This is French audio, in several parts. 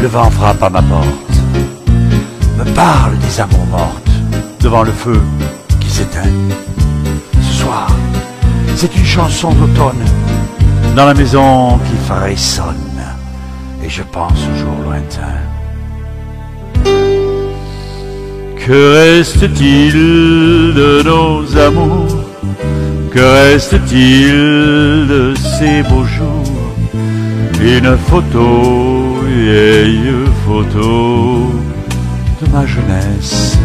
Le vent frappe à ma porte, me parle des amours mortes, devant le feu qui s'éteint. Ce soir, c'est une chanson d'automne, dans la maison qui frissonne, et je pense aux jours lointains. Que reste-t-il de nos amours? Que reste-t-il de ces beaux jours? Une photo, vieille photo de ma jeunesse.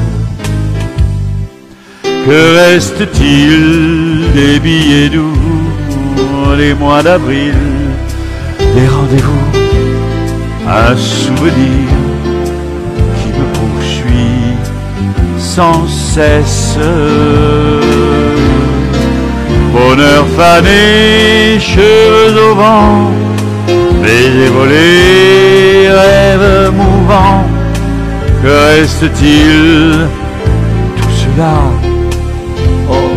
Que reste-t-il des billets doux, les mois d'avril, les rendez-vous, un souvenir qui me poursuit sans cesse. Bonheur fané, cheveux au vent, baisers volés, rêves mouvants. Que reste-t-il tout cela? Oh,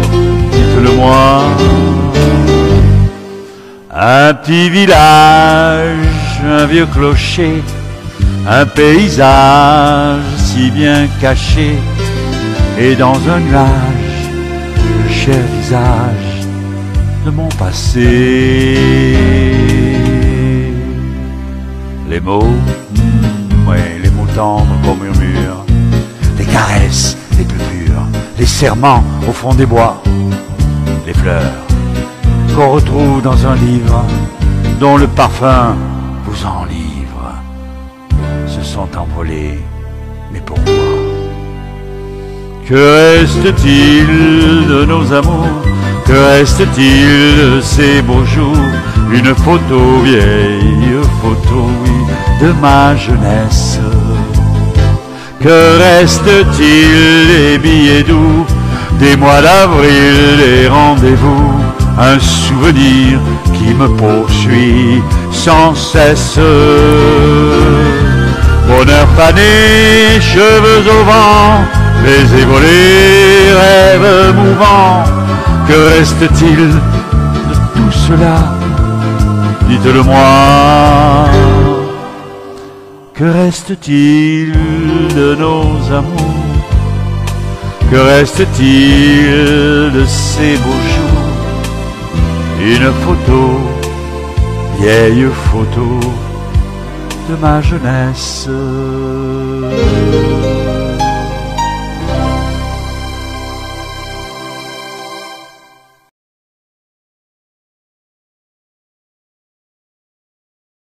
dites-le-moi. Un petit village, un vieux clocher, un paysage si bien caché, et dans un nuage, le cher visage de mon passé. Les mots, ouais, les mots tendres qu'on murmure, les caresses les plus pures, les serments au fond des bois, les fleurs qu'on retrouve dans un livre dont le parfum vous enivre, se sont envolés, mais pourquoi? Que reste-t-il de nos amours? Que reste-t-il de ces beaux jours? Une photo, vieille photo, oui, de ma jeunesse. Que reste-t-il des billets doux, des mois d'avril, des rendez-vous? Un souvenir qui me poursuit sans cesse. Bonheur fané, cheveux au vent, baisers volés, rêves mouvants. Que reste-t-il de tout cela? Dites-le-moi. Que reste-t-il de nos amours? Que reste-t-il de ces beaux jours? Une photo, vieille photo de ma jeunesse.